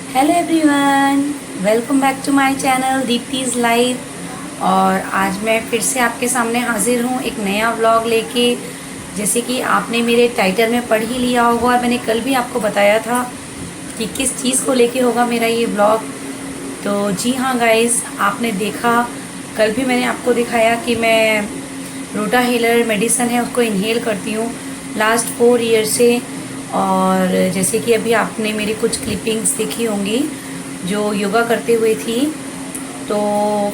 Hello everyone, welcome back to my channel Deepti's life. और आज मैं फिर से आपके सामने हाजिर हूँ एक नया व्लॉग लेके। जैसे कि आपने मेरे टाइटल में पढ़ ही लिया होगा और मैंने कल भी आपको बताया था कि किस चीज़ को लेके होगा मेरा ये व्लॉग। तो जी हाँ गाइस, आपने देखा, कल भी मैंने आपको दिखाया कि मैं रोटाहीलर मेडिसिन है उसको इन्हेल करती हूँ लास्ट 4 ईयर से। और जैसे कि अभी आपने मेरी कुछ क्लिपिंग्स देखी होंगी जो योगा करते हुए थी। तो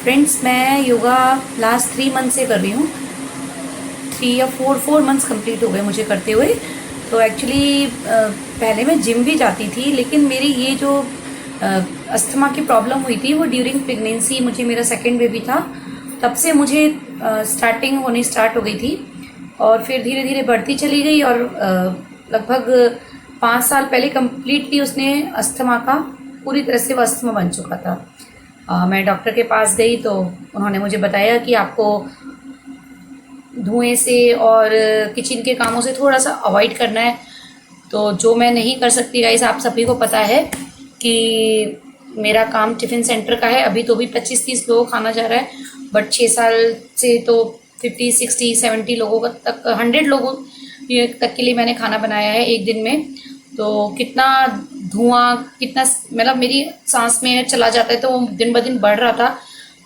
फ्रेंड्स, मैं योगा लास्ट 3 मंथ से कर रही हूँ। 3 या 4 मंथ्स कंप्लीट हो गए मुझे करते हुए। तो एक्चुअली पहले मैं जिम भी जाती थी, लेकिन मेरी ये जो अस्थमा की प्रॉब्लम हुई थी वो ड्यूरिंग प्रेगनेंसी, मुझे मेरा सेकेंड बेबी था तब से मुझे स्टार्टिंग होनी स्टार्ट हो गई थी। और फिर धीरे धीरे बढ़ती चली गई और लगभग 5 साल पहले कम्प्लीटली उसने अस्थमा का पूरी तरह से वो अस्थमा बन चुका था। मैं डॉक्टर के पास गई तो उन्होंने मुझे बताया कि आपको धुएं से और किचन के कामों से थोड़ा सा अवॉइड करना है। तो जो मैं नहीं कर सकती गाइस, आप सभी को पता है कि मेरा काम टिफ़िन सेंटर का है। अभी तो भी 25-30 लोगों खाना जा रहा है, बट 6 साल से तो 50-60-70 लोगों का तक 100 लोगों तक के लिए मैंने खाना बनाया है एक दिन में। तो कितना धुआं, कितना मतलब मेरी सांस में चला जाता है, तो वो दिन ब दिन बढ़ रहा था।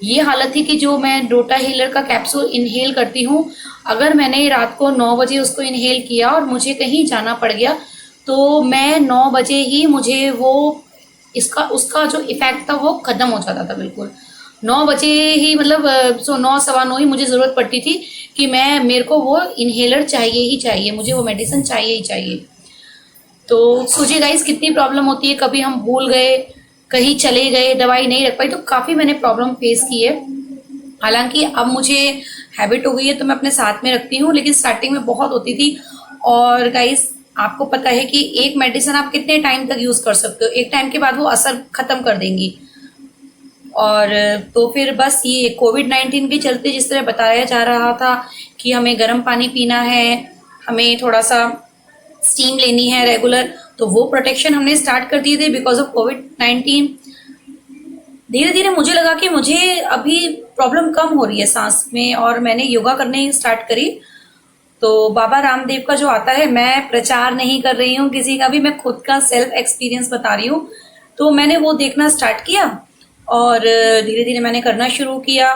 ये हालत थी कि जो मैं रोटाहीलर का कैप्सूल इनहेल करती हूँ, अगर मैंने रात को 9 बजे उसको इनहेल किया और मुझे कहीं जाना पड़ गया तो मैं 9 बजे ही मुझे वो इसका उसका जो इफेक्ट था वो ख़त्म हो जाता था बिल्कुल। 9 बजे ही, मतलब 9 सवा 9 ही मुझे ज़रूरत पड़ती थी कि मेरे को वो इनहेलर चाहिए ही चाहिए, मुझे वो मेडिसिन चाहिए ही चाहिए। तो सोचिए गाइस कितनी प्रॉब्लम होती है, कभी हम भूल गए, कहीं चले गए, दवाई नहीं रख पाई, तो काफ़ी मैंने प्रॉब्लम फेस की है। हालांकि अब मुझे हैबिट हो गई है तो मैं अपने साथ में रखती हूँ, लेकिन स्टार्टिंग में बहुत होती थी। और गाइस, आपको पता है कि एक मेडिसिन आप कितने टाइम तक यूज़ कर सकते हो, एक टाइम के बाद वो असर ख़त्म कर देंगी। और तो फिर बस ये कोविड-19 के चलते जिस तरह बताया जा रहा था कि हमें गर्म पानी पीना है, हमें थोड़ा सा स्टीम लेनी है रेगुलर, तो वो प्रोटेक्शन हमने स्टार्ट कर दिए थे बिकॉज ऑफ कोविड-19। धीरे धीरे मुझे लगा कि मुझे अभी प्रॉब्लम कम हो रही है सांस में, और मैंने योगा करने स्टार्ट करी। तो बाबा रामदेव का जो आता है, मैं प्रचार नहीं कर रही हूँ किसी का भी, मैं खुद का सेल्फ एक्सपीरियंस बता रही हूँ। तो मैंने वो देखना स्टार्ट किया और धीरे धीरे मैंने करना शुरू किया।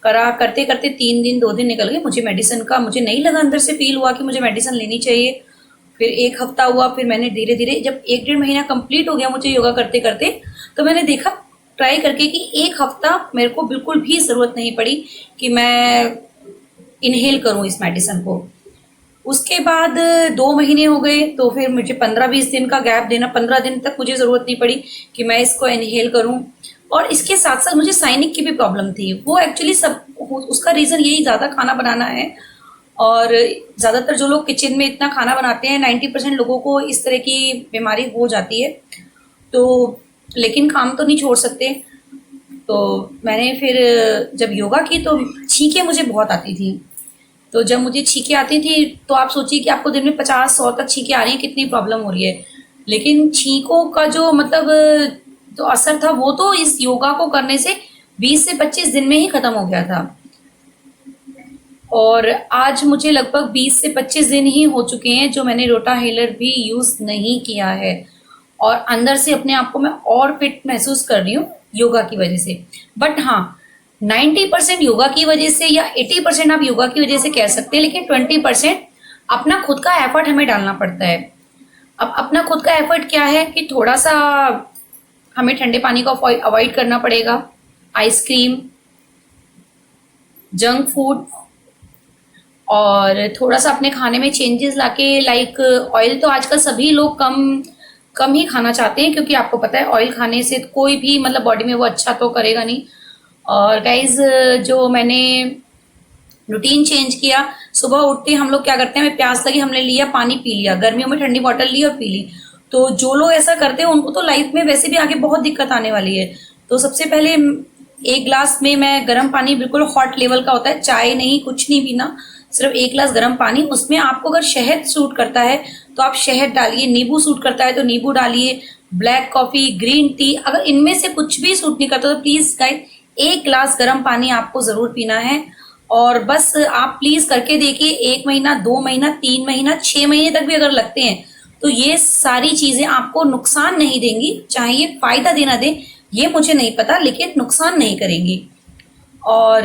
करा करते करते 3 दिन 2 दिन निकल गए, मुझे मेडिसिन का मुझे नहीं लगा, अंदर से फील हुआ कि मुझे मेडिसिन लेनी चाहिए। फिर 1 हफ्ता हुआ, फिर मैंने धीरे धीरे, जब 1 डेढ़ महीना कंप्लीट हो गया मुझे योगा करते करते, तो मैंने देखा ट्राई करके कि 1 हफ्ता मेरे को बिल्कुल भी ज़रूरत नहीं पड़ी कि मैं इनहेल करूँ इस मेडिसिन को। उसके बाद 2 महीने हो गए तो फिर मुझे 15-20 दिन का गैप देना, 15 दिन तक मुझे ज़रूरत नहीं पड़ी कि मैं इसको इनहेल करूं। और इसके साथ साथ मुझे साइनिक की भी प्रॉब्लम थी, वो एक्चुअली सब उसका रीज़न यही ज़्यादा खाना बनाना है। और ज़्यादातर जो लोग किचन में इतना खाना बनाते हैं, 90% लोगों को इस तरह की बीमारी हो जाती है। तो लेकिन काम तो नहीं छोड़ सकते। तो मैंने फिर जब योगा की तो छींकें मुझे बहुत आती थी। तो जब मुझे छींकें आती थी तो आप सोचिए कि आपको दिन में 50-100 तक छींकें आ रही हैं, कितनी प्रॉब्लम हो रही है। लेकिन छींकों का जो मतलब जो असर था वो तो इस योगा को करने से 20 से 25 दिन में ही खत्म हो गया था। और आज मुझे लगभग 20 से 25 दिन ही हो चुके हैं जो मैंने रोटाहीलर भी यूज़ नहीं किया है। और अंदर से अपने आप को मैं और फिट महसूस कर रही हूँ योगा की वजह से। बट हाँ, 90% योगा की वजह से या 80% आप योगा की वजह से कह सकते हैं, लेकिन 20% अपना खुद का एफर्ट हमें डालना पड़ता है। अब अपना खुद का एफर्ट क्या है कि थोड़ा सा हमें ठंडे पानी को अवॉइड करना पड़ेगा, आइसक्रीम, जंक फूड, और थोड़ा सा अपने खाने में चेंजेस लाके, लाइक ऑयल तो आजकल सभी लोग कम कम ही खाना चाहते हैं, क्योंकि आपको पता है ऑयल खाने से कोई भी मतलब बॉडी में वो अच्छा तो करेगा नहीं। और गाइज, जो मैंने रूटीन चेंज किया, सुबह उठते हम लोग क्या करते हैं, हमें प्यास लगी, हमने लिया पानी पी लिया, गर्मियों में ठंडी बॉटल ली और पी ली। तो जो लोग ऐसा करते हैं उनको तो लाइफ में वैसे भी आगे बहुत दिक्कत आने वाली है। तो सबसे पहले 1 ग्लास में मैं गर्म पानी, बिल्कुल हॉट लेवल का होता है, चाय नहीं, कुछ नहीं पीना, सिर्फ 1 ग्लास गर्म पानी, उसमें आपको अगर शहद सूट करता है तो आप शहद डालिए, नींबू सूट करता है तो नींबू डालिए, ब्लैक कॉफी, ग्रीन टी, अगर इनमें से कुछ भी सूट नहीं करता तो प्लीज गाइस 1 गिलास गर्म पानी आपको जरूर पीना है। और बस आप प्लीज करके देखिए, 1 महीना, 2 महीना, 3 महीना, 6 महीने तक भी अगर लगते हैं तो ये सारी चीजें आपको नुकसान नहीं देंगी। चाहे ये फायदा देना दे ये मुझे नहीं पता, लेकिन नुकसान नहीं करेंगी। और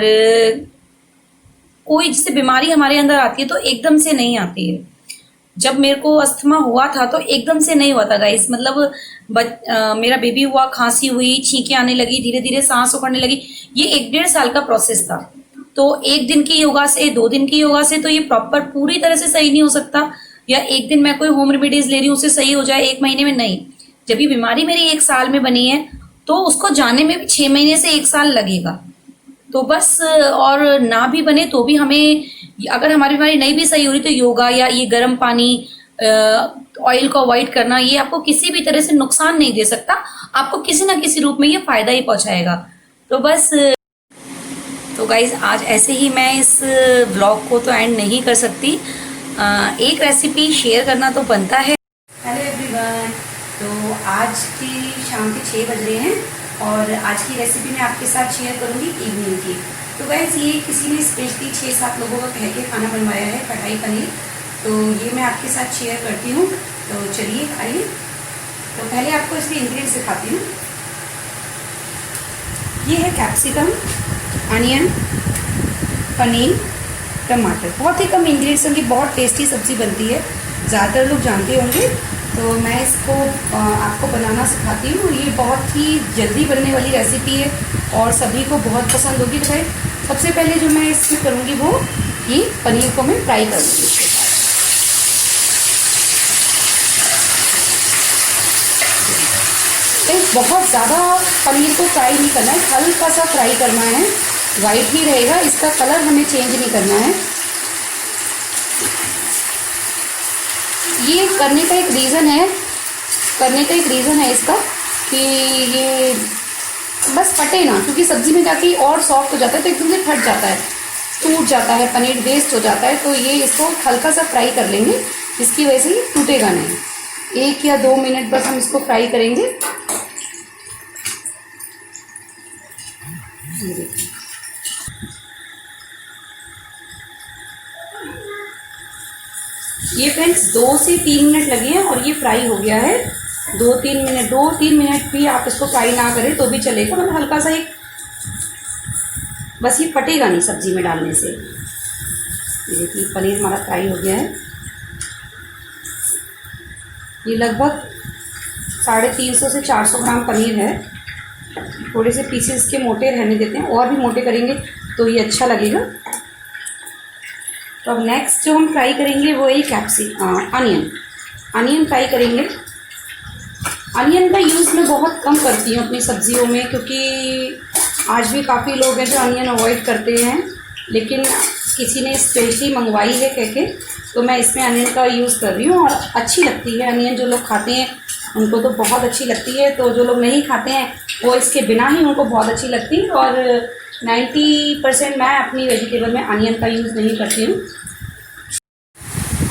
कोई जैसे बीमारी हमारे अंदर आती है तो एकदम से नहीं आती है। जब मेरे को अस्थमा हुआ था तो एकदम से नहीं हुआ था गाइस, मतलब मेरा बेबी हुआ, खांसी हुई, छींकें आने लगी, धीरे धीरे सांस उखड़ने लगी। ये 1 डेढ़ साल का प्रोसेस था। तो 1 दिन की योगा से, 2 दिन की योगा से तो ये प्रॉपर पूरी तरह से सही नहीं हो सकता, या 1 दिन मैं कोई होम रेमेडीज ले रही हूँ उससे सही हो जाए 1 महीने में, नहीं। जब ये बीमारी मेरी 1 साल में बनी है तो उसको जाने में भी 6 महीने से 1 साल लगेगा। तो बस, और ना भी बने तो भी हमें, अगर हमारी बीमारी नहीं भी सही हो रही तो योगा या ये गर्म पानी, ऑयल को अवॉइड करना, ये आपको किसी भी तरह से नुकसान नहीं दे सकता, आपको किसी ना किसी रूप में ये फायदा ही पहुंचाएगा। तो बस, तो गाइज आज ऐसे ही मैं इस ब्लॉग को तो एंड नहीं कर सकती, एक रेसिपी शेयर करना तो बनता है। हेलो एवरीवन, तो आज की शाम के 6 बज रहे हैं और आज की रेसिपी मैं आपके साथ शेयर करूंगी इवनिंग की। तो गाइज ये किसी ने स्पेशली 6-7 लोगों का कह के खाना बनवाया है, कढ़ाई पनीर, तो ये मैं आपके साथ शेयर करती हूँ। तो चलिए आइए। तो पहले आपको इसके इंग्रेडिएंट्स दिखाती हूँ। ये है कैप्सिकम, अनियन, पनीर, टमाटर। बहुत ही कम इंग्रेडिएंट्स की बहुत टेस्टी सब्जी बनती है, ज़्यादातर लोग जानते होंगे। तो मैं इसको आपको बनाना सिखाती हूँ। ये बहुत ही जल्दी बनने वाली रेसिपी है और सभी को बहुत पसंद होगी। तो भाई सबसे पहले जो मैं इसमें करूँगी वो ये पनीर को मैं फ्राई करूँगी इसके साथ। बहुत ज़्यादा पनीर को फ्राई नहीं करना है, हल्का सा फ्राई करना है, वाइट ही रहेगा, इसका कलर हमें चेंज नहीं करना है। ये करने का एक रीज़न है इसका कि ये बस फटे ना, क्योंकि सब्जी में जाके और सॉफ्ट हो जाता है तो एकदम से फट जाता है, टूट जाता है, पनीर वेस्ट हो जाता है। तो ये इसको हल्का सा फ्राई कर लेंगे, इसकी वजह से ये टूटेगा नहीं। 1 या 2 मिनट बस हम इसको फ्राई करेंगे। ये फ्रेंड्स 2 से 3 मिनट लगे हैं और ये फ्राई हो गया है। 2-3 मिनट भी आप इसको फ्राई ना करें तो भी चलेगा, मतलब हल्का सा एक, बस ये फटेगा नहीं सब्जी में डालने से। ये देखिए पनीर हमारा फ्राई हो गया है। ये लगभग 350 से 400 ग्राम पनीर है। थोड़े से पीसेस के मोटे रहने देते हैं, और भी मोटे करेंगे तो ये अच्छा लगेगा। तो अब नेक्स्ट जो हम फ्राई करेंगे वो है अनियन फ्राई करेंगे। अनियन का यूज़ मैं बहुत कम करती हूँ अपनी सब्जियों में, क्योंकि आज भी काफ़ी लोग हैं जो अनियन अवॉइड करते हैं, लेकिन किसी ने स्पेशली मंगवाई है कह के तो मैं इसमें अनियन का यूज़ कर रही हूँ और अच्छी लगती है। अनियन जो लोग खाते हैं उनको तो बहुत अच्छी लगती है, तो जो लोग नहीं खाते हैं वो इसके बिना ही उनको बहुत अच्छी लगती है। और 90% मैं अपनी वेजिटेबल में अनियन का यूज़ नहीं करती हूँ।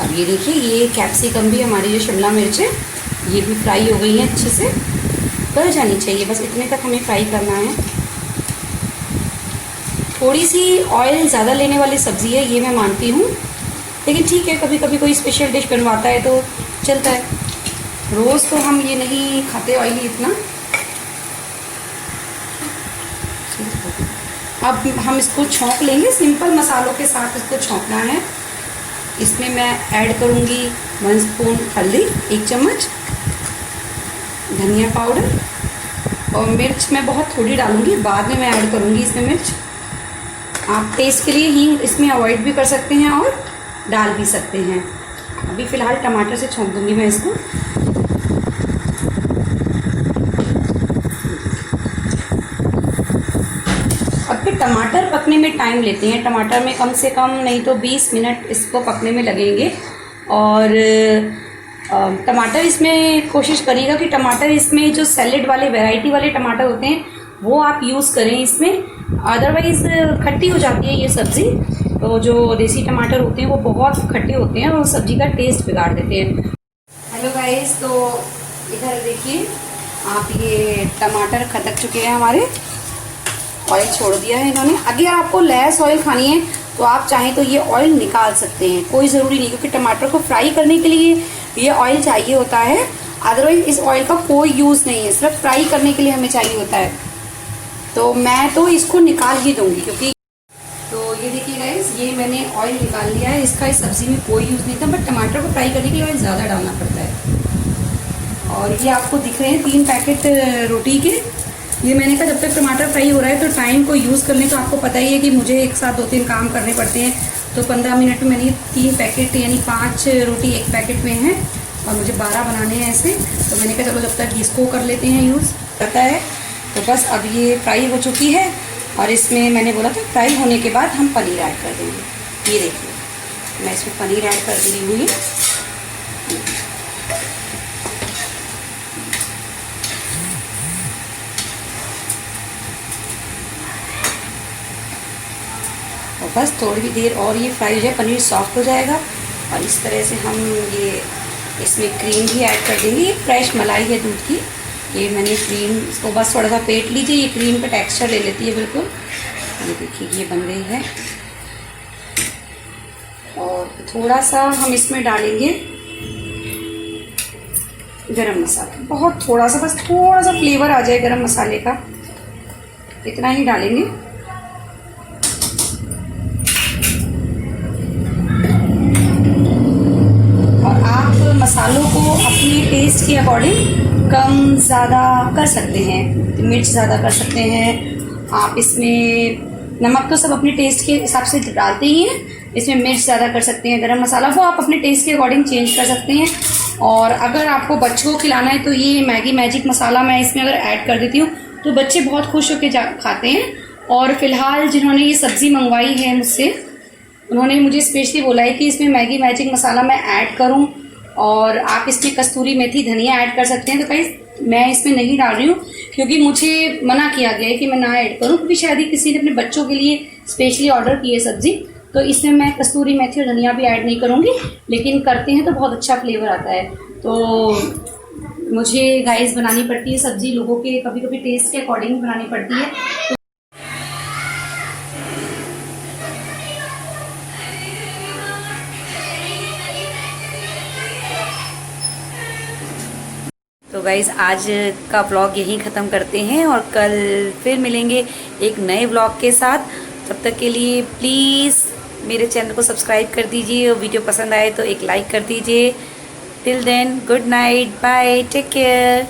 अब ये देखिए, ये कैप्सिकम भी, हमारी जो शिमला मिर्च है ये भी फ्राई हो गई है, अच्छे से गल जानी चाहिए, बस इतने तक हमें फ्राई करना है। थोड़ी सी ऑयल ज़्यादा लेने वाली सब्ज़ी है ये मैं मानती हूँ, लेकिन ठीक है, कभी कभी कोई स्पेशल डिश बनवाता है तो चलता है। रोज़ तो हम ये नहीं खाते ऑयली इतना। अब हम इसको छौंक लेंगे, सिंपल मसालों के साथ इसको छौंकना है। इसमें मैं ऐड करूँगी 1 स्पून हल्दी, 1 चम्मच धनिया पाउडर, और मिर्च मैं बहुत थोड़ी डालूँगी, बाद में मैं ऐड करूँगी इसमें मिर्च। आप टेस्ट के लिए हींग इसमें अवॉइड भी कर सकते हैं और डाल भी सकते हैं। अभी फ़िलहाल टमाटर से छौंक दूँगी मैं इसको। अब फिर टमाटर पकने में टाइम लेते हैं, टमाटर में कम से कम नहीं तो 20 मिनट इसको पकने में लगेंगे। और टमाटर इसमें कोशिश करिएगा कि टमाटर इसमें जो सैलेड वाले, वैरायटी वाले टमाटर होते हैं वो आप यूज़ करें इसमें, अदरवाइज़ खट्टी हो जाती है ये सब्ज़ी। तो जो देसी टमाटर होते हैं वो बहुत खट्टे होते हैं और सब्ज़ी का टेस्ट बिगाड़ देते हैं। हेलो गाइस, तो इधर देखिए आप, ये टमाटर खदक चुके हैं हमारे, ऑयल छोड़ दिया है इन्होंने। अगर आपको लेस ऑयल खानी है तो आप चाहें तो ये ऑयल निकाल सकते हैं, कोई ज़रूरी नहीं, क्योंकि टमाटर को फ्राई करने के लिए ये ऑयल चाहिए होता है। अदरवाइज इस ऑयल का कोई यूज़ नहीं है, सिर्फ फ्राई करने के लिए हमें चाहिए होता है। तो मैं तो इसको निकाल ही दूंगी, क्योंकि तो ये देखिए गाइस, ये मैंने ऑयल निकाल लिया है इसका। इस सब्ज़ी में कोई यूज़ नहीं था, बट टमाटर को फ्राई करने के लिए ऑयल ज़्यादा डालना पड़ता है। और ये आपको दिख रहे हैं 3 पैकेट रोटी के। ये मैंने कहा जब तक टमाटर फ्राई हो रहा है तो टाइम को यूज़ कर लें। तो आपको पता ही है कि मुझे एक साथ 2-3 काम करने पड़ते हैं, तो 15 मिनट में मैंने 3 पैकेट यानी 5 रोटी एक पैकेट में है, और मुझे 12 बनाने हैं ऐसे। तो मैंने कहा चलो जब तक इसको कर लेते हैं यूज़, पता है। तो बस अब ये फ्राई हो चुकी है, और इसमें मैंने बोला था फ्राई होने के बाद हम पनीर ऐड कर देंगे। ये देखिए मैं इसमें पनीर ऐड कर दी हुई। और बस थोड़ी देर और ये फ्राई हो जाए, पनीर सॉफ्ट हो जाएगा। और इस तरह से हम ये इसमें क्रीम भी ऐड कर देंगे। ये फ्रेश मलाई है दूध की, ये मैंने क्रीम इसको बस थोड़ा सा फेंट लीजिए, ये क्रीम का टेक्सचर ले लेती है बिल्कुल। ये देखिए ये बन गई है। और थोड़ा सा हम इसमें डालेंगे गरम मसाला, बहुत थोड़ा सा, बस थोड़ा सा फ्लेवर आ जाए गरम मसाले का, इतना ही डालेंगे। और आप मसालों को अपने टेस्ट के अकॉर्डिंग कम ज़्यादा कर सकते हैं, मिर्च ज़्यादा कर सकते हैं आप। इसमें नमक तो सब अपने टेस्ट के हिसाब से डालते ही हैं, इसमें मिर्च ज़्यादा कर सकते हैं। गरम मसाला वो आप अपने टेस्ट के अकॉर्डिंग चेंज कर सकते हैं। और अगर आपको बच्चों को खिलाना है तो ये मैगी मैजिक मसाला मैं इसमें अगर ऐड कर देती हूँ तो बच्चे बहुत खुश होकर खाते हैं। और फिलहाल जिन्होंने ये सब्ज़ी मंगवाई है मुझसे, उन्होंने मुझे स्पेशली बोला है कि इसमें मैगी मैजिक मसाला मैं ऐड करूं, और आप इसमें कस्तूरी मेथी धनिया ऐड कर सकते हैं। तो कहीं मैं इसमें नहीं डाल रही हूँ, क्योंकि मुझे मना किया गया है कि मैं ना ऐड करूं, क्योंकि शायद ही किसी ने अपने बच्चों के लिए स्पेशली ऑर्डर की है सब्ज़ी। तो इसमें मैं कस्तूरी मेथी और धनिया भी ऐड नहीं करूँगी, लेकिन करते हैं तो बहुत अच्छा फ्लेवर आता है। तो मुझे गाइस बनानी पड़ती है सब्ज़ी लोगों के कभी कभी टेस्ट के अकॉर्डिंग बनानी पड़ती है। तो गाइज़ आज का व्लॉग यहीं ख़त्म करते हैं, और कल फिर मिलेंगे एक नए व्लॉग के साथ। तब तक के लिए प्लीज़ मेरे चैनल को सब्सक्राइब कर दीजिए, और वीडियो पसंद आए तो एक लाइक कर दीजिए। Till then good night, bye, take care.